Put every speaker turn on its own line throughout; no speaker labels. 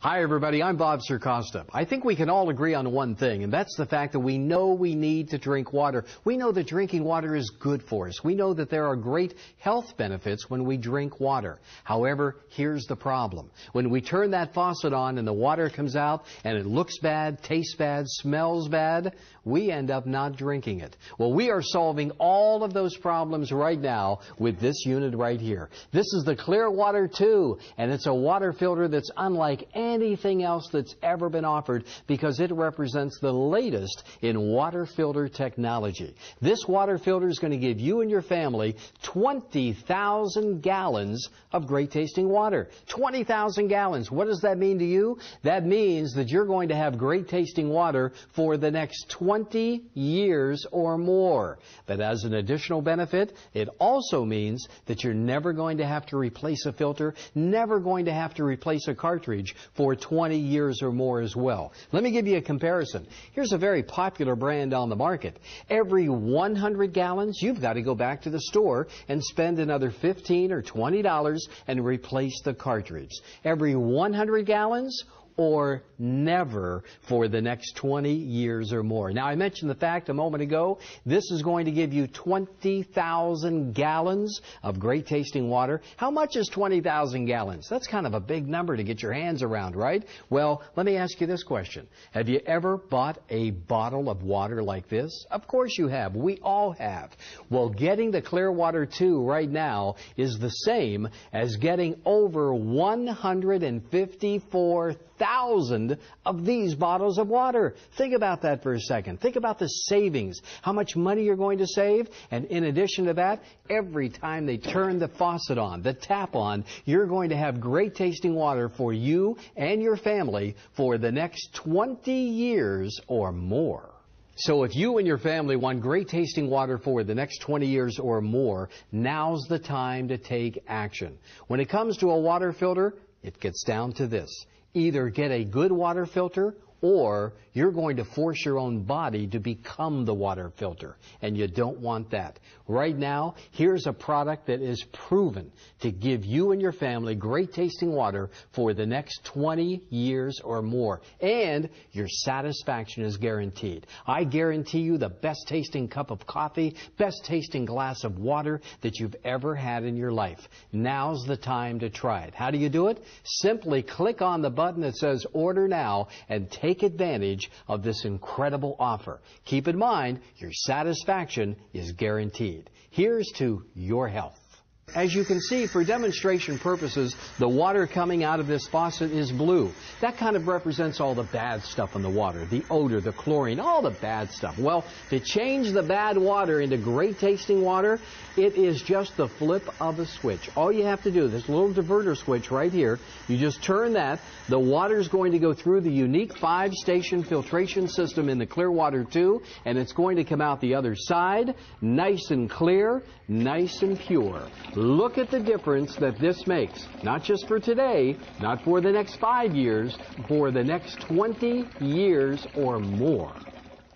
Hi everybody, I'm Bob Sircosta. I think we can all agree on one thing, and that's the fact that we know we need to drink water. We know that drinking water is good for us. We know that there are great health benefits when we drink water. However, here's the problem. When we turn that faucet on and the water comes out and it looks bad, tastes bad, smells bad, we end up not drinking it. Well, we are solving all of those problems right now with this unit right here. This is the Clear Water 2, and it's a water filter that's unlike anything else that's ever been offered because it represents the latest in water filter technology. This water filter is going to give you and your family 20,000 gallons of great tasting water. 20,000 gallons. What does that mean to you? That means that you're going to have great tasting water for the next 20 years or more. But as an additional benefit, it also means that you're never going to have to replace a filter, never going to have to replace a cartridge for 20 years or more as well. Let me give you a comparison. Here's a very popular brand on the market. Every 100 gallons, you've got to go back to the store and spend another $15 or $20 and replace the cartridge. Every 100 gallons, or never for the next 20 years or more. Now, I mentioned the fact a moment ago, this is going to give you 20,000 gallons of great tasting water. How much is 20,000 gallons? That's kind of a big number to get your hands around, right? Well, let me ask you this question. Have you ever bought a bottle of water like this? Of course you have. We all have. Well, getting the Clear Water 2 right now is the same as getting over 154,000 of these bottles of water. Think about that for a second. Think about the savings, how much money you're going to save. And in addition to that, every time they turn the faucet on, the tap on, you're going to have great tasting water for you and your family for the next 20 years or more. So if you and your family want great tasting water for the next 20 years or more, now's the time to take action. When it comes to a water filter, it gets down to this. Either get a good water filter or you're going to force your own body to become the water filter, and you don't want that. Right now, here's a product that is proven to give you and your family great tasting water for the next 20 years or more, and your satisfaction is guaranteed. I guarantee you the best tasting cup of coffee, best tasting glass of water that you've ever had in your life. Now's the time to try it. How do you do it? Simply click on the button that says Order Now and take advantage of this incredible offer. Keep in mind, your satisfaction is guaranteed. Here's to your health. As you can see, for demonstration purposes, the water coming out of this faucet is blue. That kind of represents all the bad stuff in the water, the odor, the chlorine, all the bad stuff. Well, to change the bad water into great tasting water, it is just the flip of a switch. All you have to do, this little diverter switch right here, you just turn that. The water is going to go through the unique 5-station filtration system in the Clear Water 2, and it's going to come out the other side, nice and clear, nice and pure. Look at the difference that this makes, not just for today, not for the next 5 years, for the next 20 years or more.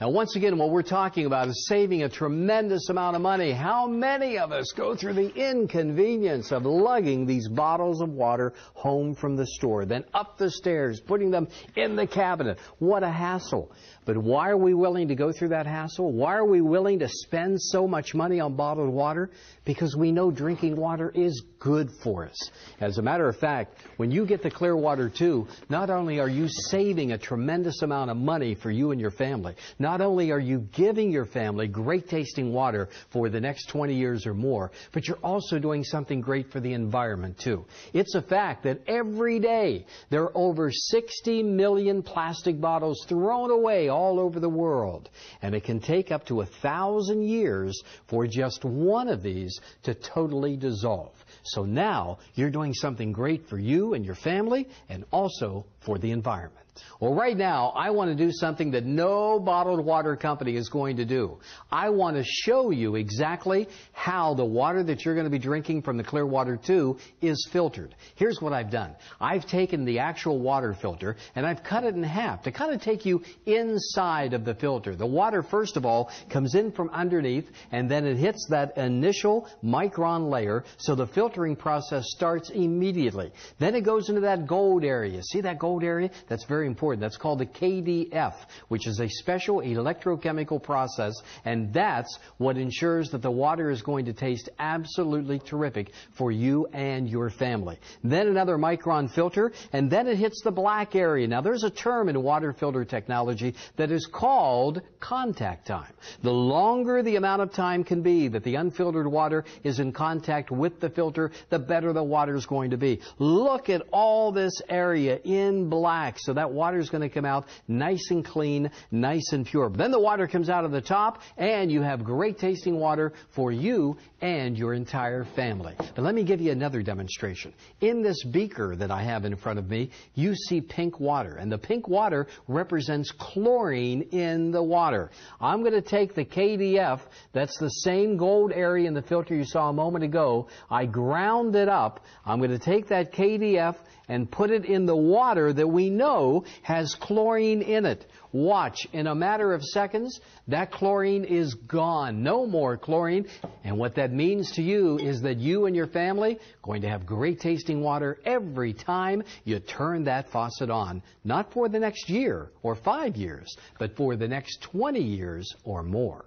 Now, once again, what we're talking about is saving a tremendous amount of money. How many of us go through the inconvenience of lugging these bottles of water home from the store, then up the stairs, putting them in the cabinet? What a hassle. But why are we willing to go through that hassle? Why are we willing to spend so much money on bottled water? Because we know drinking water is good for us. As a matter of fact, when you get the Clear Water 2, not only are you saving a tremendous amount of money for you and your family, not only are you giving your family great tasting water for the next 20 years or more, but you're also doing something great for the environment too. It's a fact that every day there are over 60 million plastic bottles thrown away all over the world, and it can take up to 1,000 years for just one of these to totally dissolve. So now you're doing something great for you and your family and also for the environment. Well, right now I want to do something that no bottle bottled water company is going to do. I want to show you exactly how the water that you're going to be drinking from the Clear Water 2 is filtered. Here's what I've done. I've taken the actual water filter and I've cut it in half to kind of take you inside of the filter. The water, first of all, comes in from underneath and then it hits that initial micron layer, so the filtering process starts immediately. Then it goes into that gold area. See that gold area? That's very important. That's called the KDF, which is a special electrochemical process, and that's what ensures that the water is going to taste absolutely terrific for you and your family. Then another micron filter, and then it hits the black area. Now there's a term in water filter technology that is called contact time. The longer the amount of time can be that the unfiltered water is in contact with the filter, the better the water is going to be. Look at all this area in black. So that water is going to come out nice and clean, nice and pure. Then the water comes out of the top and you have great tasting water for you and your entire family. But let me give you another demonstration. In this beaker that I have in front of me, you see pink water, and the pink water represents chlorine in the water. I'm going to take the KDF, that's the same gold area in the filter you saw a moment ago. I ground it up. I'm going to take that KDF and put it in the water that we know has chlorine in it. Watch, in a matter of seconds, that chlorine is gone. No more chlorine. And what that means to you is that you and your family are going to have great tasting water every time you turn that faucet on. Not for the next year or 5 years, but for the next 20 years or more.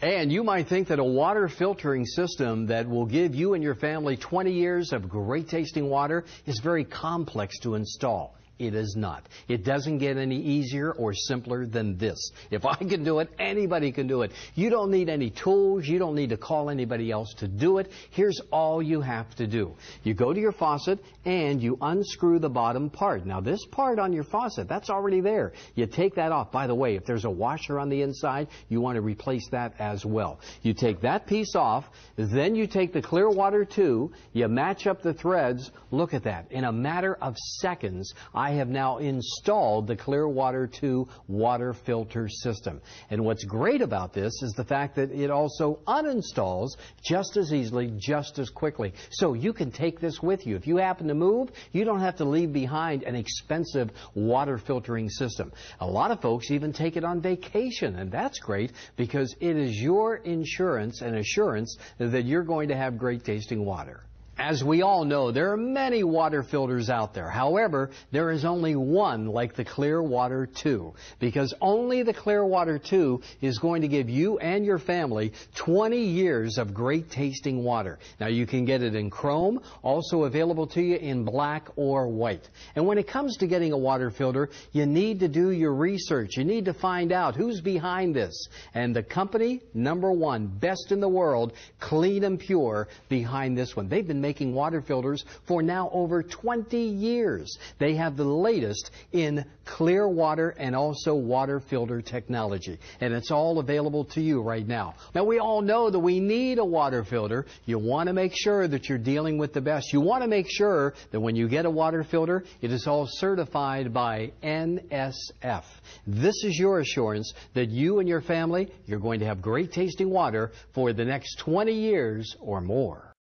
And you might think that a water filtering system that will give you and your family 20 years of great tasting water is very complex to install. It is not. It doesn't get any easier or simpler than this. If I can do it, anybody can do it. You don't need any tools. You don't need to call anybody else to do it. Here's all you have to do. You go to your faucet and you unscrew the bottom part. Now this part on your faucet, that's already there. You take that off. By the way, if there's a washer on the inside, you want to replace that as well. You take that piece off, then you take the Clear Water 2, you match up the threads. Look at that. In a matter of seconds, I have now installed the Clear Water 2 water filter system. And what's great about this is the fact that it also uninstalls just as easily, just as quickly. So you can take this with you. If you happen to move, you don't have to leave behind an expensive water filtering system. A lot of folks even take it on vacation, and that's great because it is your insurance and assurance that you're going to have great tasting water. As we all know, there are many water filters out there. However, there is only one like the Clear Water 2, because only the Clear Water 2 is going to give you and your family 20 years of great tasting water. Now, you can get it in chrome, also available to you in black or white. And when it comes to getting a water filter, you need to do your research. You need to find out who's behind this. And the company, #1, best in the world, Clean and Pure, behind this one. They've been making water filters for now over 20 years. They have the latest in clear water and also water filter technology. And it's all available to you right now. Now, we all know that we need a water filter. You want to make sure that you're dealing with the best. You want to make sure that when you get a water filter, it is all certified by NSF. This is your assurance that you and your family, you're going to have great tasting water for the next 20 years or more.